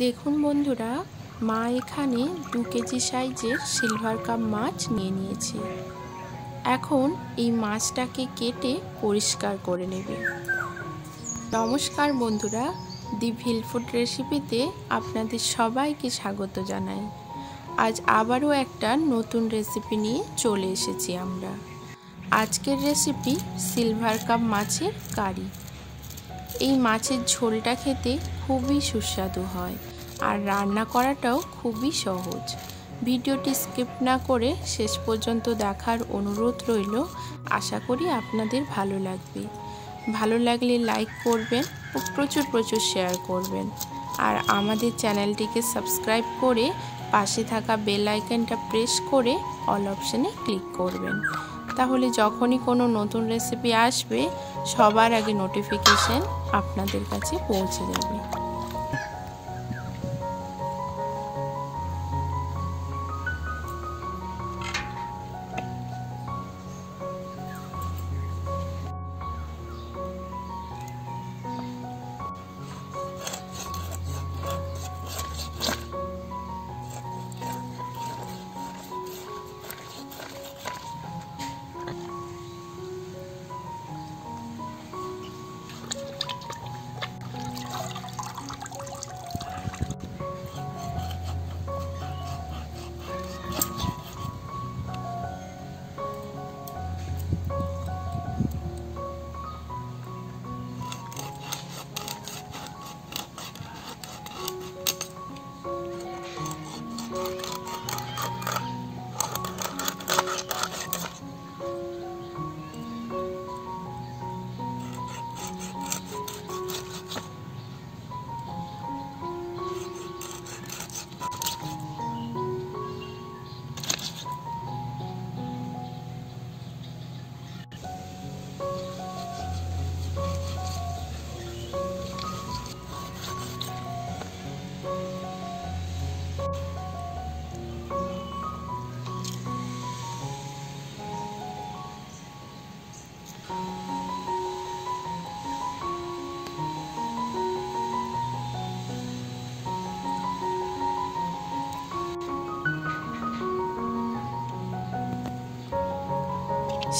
দেখুন বন্ধুরা, মা এখানে 2 কেজি সাইজের সিলভার কাপ মাছ নিয়ে নিয়েছে। এখন এই মাছটাকে কেটে পরিষ্কার করে নেবে। নমস্কার বন্ধুরা, দি ভিল ফুড রেসিপিতে আপনাদের সবাইকে স্বাগত জানাই। আজ আবারও একটা নতুন রেসিপি নিয়ে চলে এসেছি আমরা। আজকের রেসিপি সিলভার কাপ মাছের কারি। এই মাছের ঝোলটা খেতে খুবই সুস্বাদু হয় আর রান্না করাটাও খুবই সহজ। ভিডিওটি স্কিপ না করে শেষ পর্যন্ত দেখার অনুরোধ রইল। আশা করি আপনাদের ভালো লাগবে। ভালো লাগলে লাইক করবেন ও প্রচুর শেয়ার করবেন। আর আমাদের চ্যানেলটিকে সাবস্ক্রাইব করে পাশে থাকা বেল আইকনটা প্রেস করে অল অপশানে ক্লিক করবেন। তাহলে যখনই কোনো নতুন রেসিপি আসবে সবার আগে নোটিফিকেশন আপনাদের কাছে পৌঁছে যাবে।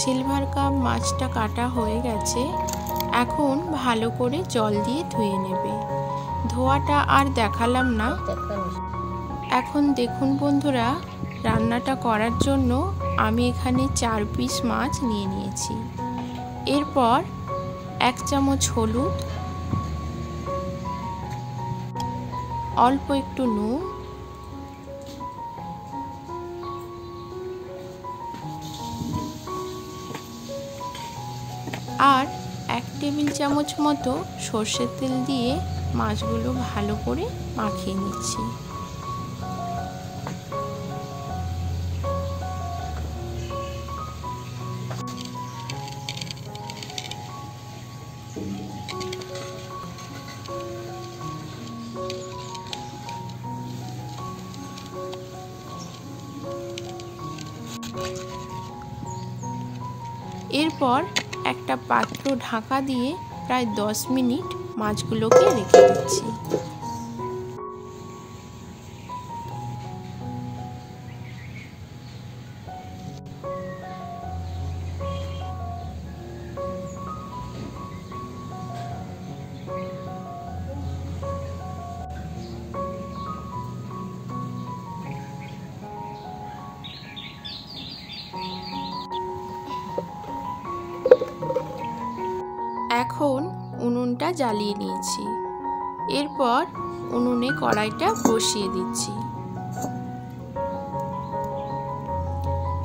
সিলভার কাপ মাছটা কাটা হয়ে গেছে। এখন ভালো করে জল দিয়ে ধুয়ে নেবে। ধোয়াটা আর দেখালাম না। এখন দেখুন বন্ধুরা, রান্নাটা করার জন্য আমি এখানে 4 পিস মাছ নিয়ে নিয়েছি। এরপর 1 চামচ হলুদ, অল্প একটু নুন, আর 1 টেবিল চামচ মতো সর্ষের তেল দিয়ে মাছগুলো ভালো করে মাখিয়ে নিচ্ছি। এরপর একটা পাত্র ঢাকা দিয়ে প্রায় 10 মিনিট মাছগুলোকে রেখে দিচ্ছি। এখন উনুনটা জ্বালিয়ে নিয়েছি। এরপর উনুনে কড়াইটা বসিয়ে দিচ্ছি।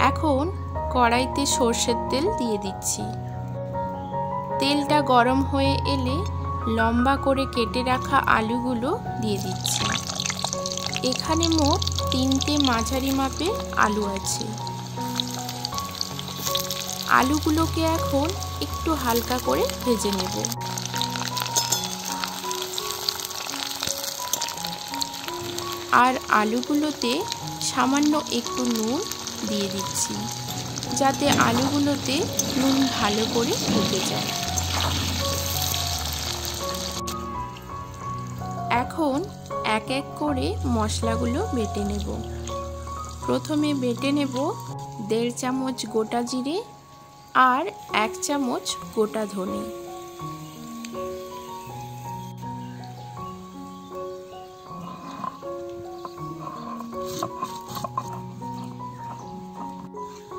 এখন কড়াইতে সর্ষের তেল দিয়ে দিচ্ছি। তেলটা গরম হয়ে এলে লম্বা করে কেটে রাখা আলুগুলো দিয়ে দিচ্ছি। এখানে মোট 3টে মাঝারি মাপের আলু আছে। আলুগুলোকে এখন একটু হালকা করে ভেজে নেব। আর আলুগুলোতে সামান্য একটু নুন দিয়ে দিচ্ছি, যাতে আলুগুলোতে নুন ভালো করে ঢুকে যায়। এখন এক এক করে মশলাগুলো বেটে নেব। প্রথমে বেটে নেব 1.5 চামচ গোটা জিরে আর 1 চামচ গোটা ধনে।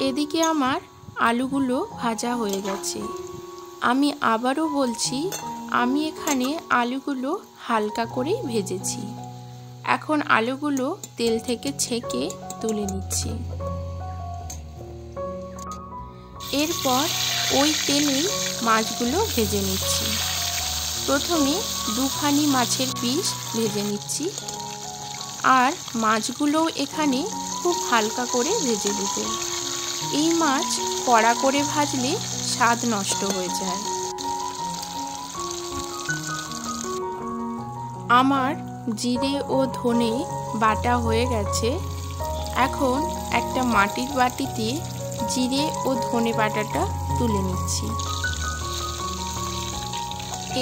এদিকে আমার আলুগুলো ভাজা হয়ে গেছে। আমি আবারও বলছি, আমি এখানে আলুগুলো হালকা করেই ভেজেছি। এখন আলুগুলো তেল থেকে ছেঁকে তুলে নিচ্ছি। এরপর ওই তেলেই মাছগুলো ভেজে নিচ্ছি। প্রথমে 2খানি মাছের পিস ভেজে নিচ্ছি, আর মাছগুলোও এখানে খুব হালকা করে ভেজে দেব। এই মাছ কড়া করে ভাজলে স্বাদ নষ্ট হয়ে যায়। আমার জিরে ও ধনে বাটা হয়ে গেছে। এখন একটা মাটির বাটিতে জিরে ও ধনে বাটাটা তুলে নিচ্ছি।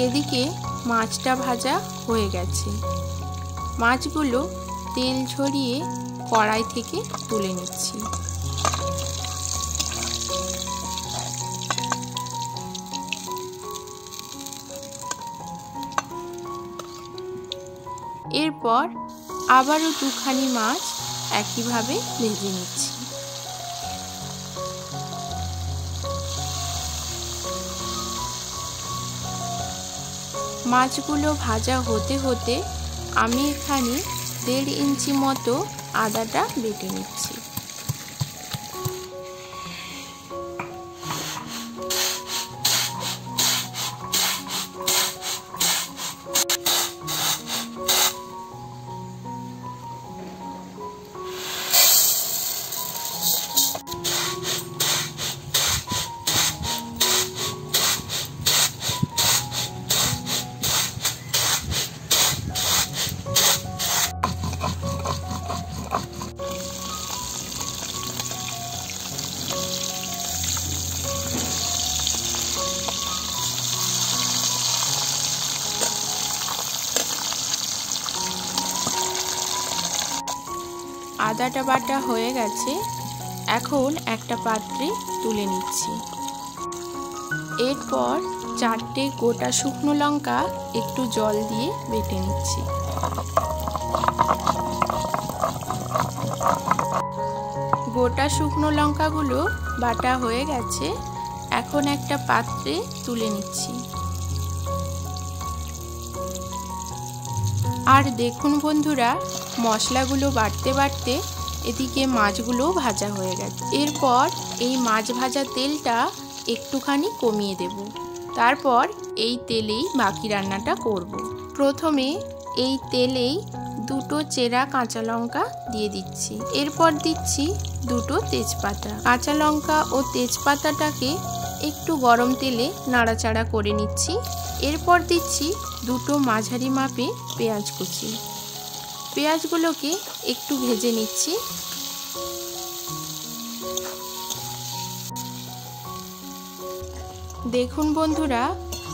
এদিকে মাছটা ভাজা হয়ে গেছে। মাছগুলো তেল ঝরিয়ে কড়াই থেকে তুলে নিচ্ছি। এরপর আবারও 2খানি মাছ একইভাবে ভেজে নিচ্ছি। মাছগুলো ভাজা হতে হতে আমি এখানে 1.5 ইঞ্চি মতো আদাটা বেটে নিচ্ছি। আদাটা বাটা হয়ে গেছে। এখন একটা পাত্রে তুলে নিচ্ছি। এরপর 4টে গোটা শুকনো লঙ্কা একটু জল দিয়ে বেটে নিচ্ছি। গোটা শুকনো লঙ্কাগুলো বাটা হয়ে গেছে। এখন একটা পাত্রে তুলে নিচ্ছি। আর দেখুন বন্ধুরা, মশলাগুলো বাটতে বাটতে এদিকে মাছগুলো ভাজা হয়ে গেছে। এরপর এই মাছ ভাজা তেলটা একটুখানি কমিয়ে দেব। তারপর এই তেলেই বাকি রান্নাটা করব। প্রথমে এই তেলেই 2টো চেরা কাঁচা লঙ্কা দিয়ে দিচ্ছি। এরপর দিচ্ছি 2টো তেজপাতা। কাঁচা লঙ্কা ও তেজপাতাটাকে একটু গরম তেলে নাড়াচাড়া করে নিচ্ছি। এরপর দিচ্ছি 2টো মাঝারি মাপে পেঁয়াজ কুচি। পেঁয়াজগুলোকে একটু ভেজে নিচ্ছি। দেখুন বন্ধুরা,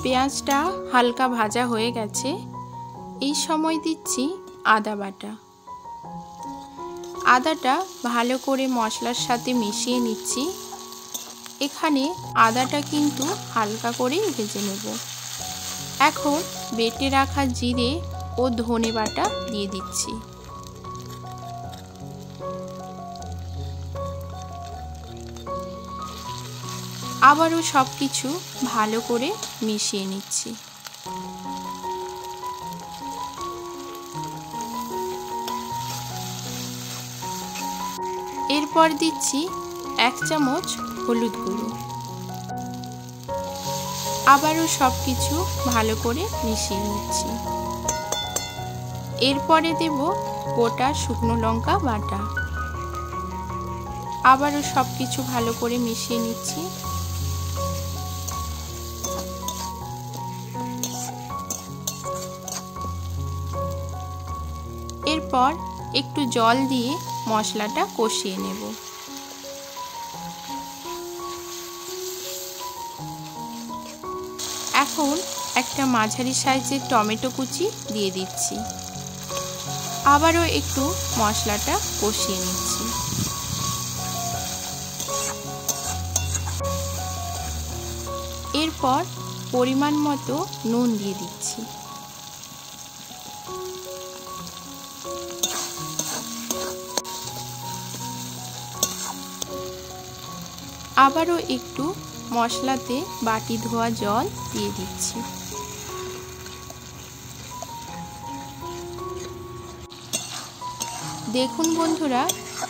পেঁয়াজটা হালকা ভাজা হয়ে গেছে। এই সময় দিচ্ছি আদা বাটা। আদাটা ভালো করে মশলার সাথে মিশিয়ে নিচ্ছি। এখানে আদাটা কিন্তু হালকা করেই ভেজে নেব। এখন বেটে রাখা জিরে ও ধনে বাটা দিয়ে দিচ্ছি। আবারও সবকিছু ভালো করে মিশিয়ে নিচ্ছি। এরপর দিচ্ছি 1 চামচ হলুদ গুঁড়ো। আবারও সবকিছু ভালো করে মিশিয়ে নিচ্ছি। এরপরে দেব গোটা শুকনো লঙ্কা বাটা। আবারও সবকিছু ভালো করে মিশিয়ে নিচ্ছি। এরপর একটু জল দিয়ে মশলাটা কষিয়ে নেব। এখন একটা মাঝারি সাইজের টমেটো কুচি দিয়ে দিচ্ছি। আবারও একটু মশলাটা কষিয়ে নিচ্ছি। এরপর পরিমাণ মতো নুন দিয়ে দিচ্ছি। আবারও একটু মশলাতে বাটি ধোয়া জল দিয়ে দিচ্ছি। দেখুন বন্ধুরা,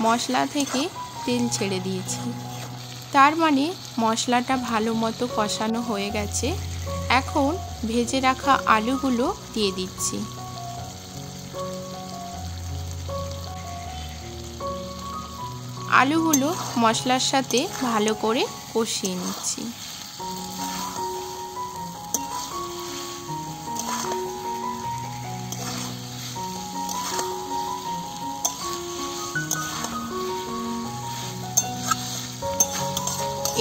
মশলা থেকে তেল ছেড়ে দিয়েছি, তার মানে মশলাটা ভালো মতো কষানো হয়ে গেছে। এখন ভেজে রাখা আলুগুলো দিয়ে দিচ্ছি। আলুগুলো মশলার সাথে ভালো করে কষিয়ে নিচ্ছি।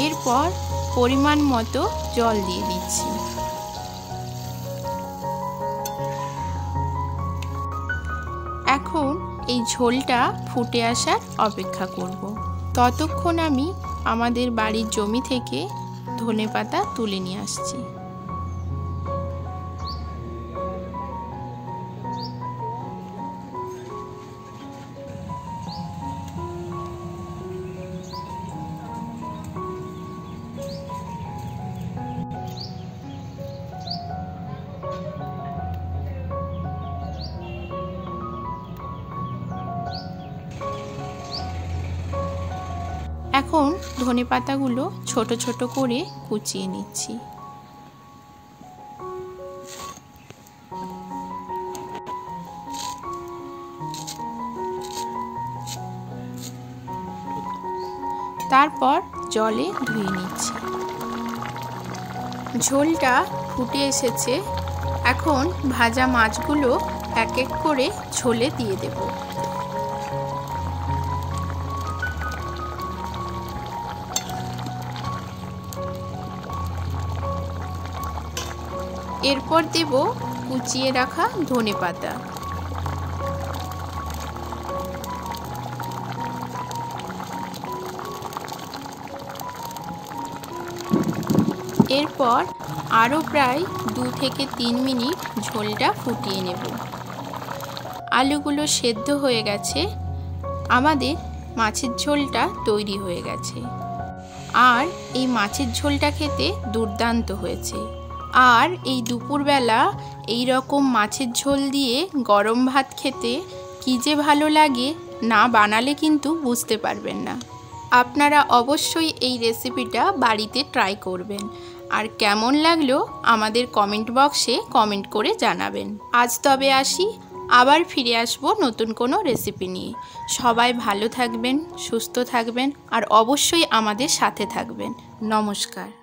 এরপর পরিমাণ মতো জল দিয়ে দিচ্ছি। এখন এই ঝোলটা ফুটে আসার অপেক্ষা করব। ততক্ষণ আমি আমাদের বাড়ির জমি থেকে ধনেপাতা তুলে নিয়ে আসছি। এখন ধনেপাতাগুলো ছোট ছোট করে কুচিয়ে নিচ্ছি। তারপর জলে ধুয়ে নিচ্ছি। ঝোলটা ফুটে এসেছে। এখন ভাজা মাছগুলো এক এক করে ঝোলে দিয়ে দেব। এরপর দেব কুচিয়ে রাখা ধনেপাতা। এরপর আরও প্রায় 2 থেকে 3 মিনিট ঝোলটা ফুটিয়ে নেব। আলুগুলো সেদ্ধ হয়ে গেছে। আমাদের মাছের ঝোলটা তৈরি হয়ে গেছে। আর এই মাছের ঝোলটা খেতে দুর্দান্ত হয়েছে। আর এই দুপুরবেলা এই রকম মাছের ঝোল দিয়ে গরম ভাত খেতে কী যে ভালো লাগে, না বানালে কিন্তু বুঝতে পারবেন না। আপনারা অবশ্যই এই রেসিপিটা বাড়িতে ট্রাই করবেন। আর কেমন লাগলো আমাদের কমেন্ট বক্সে কমেন্ট করে জানাবেন। আজ তবে আসি, আবার ফিরে আসব নতুন কোনো রেসিপি নিয়ে। সবাই ভালো থাকবেন, সুস্থ থাকবেন আর অবশ্যই আমাদের সাথে থাকবেন। নমস্কার।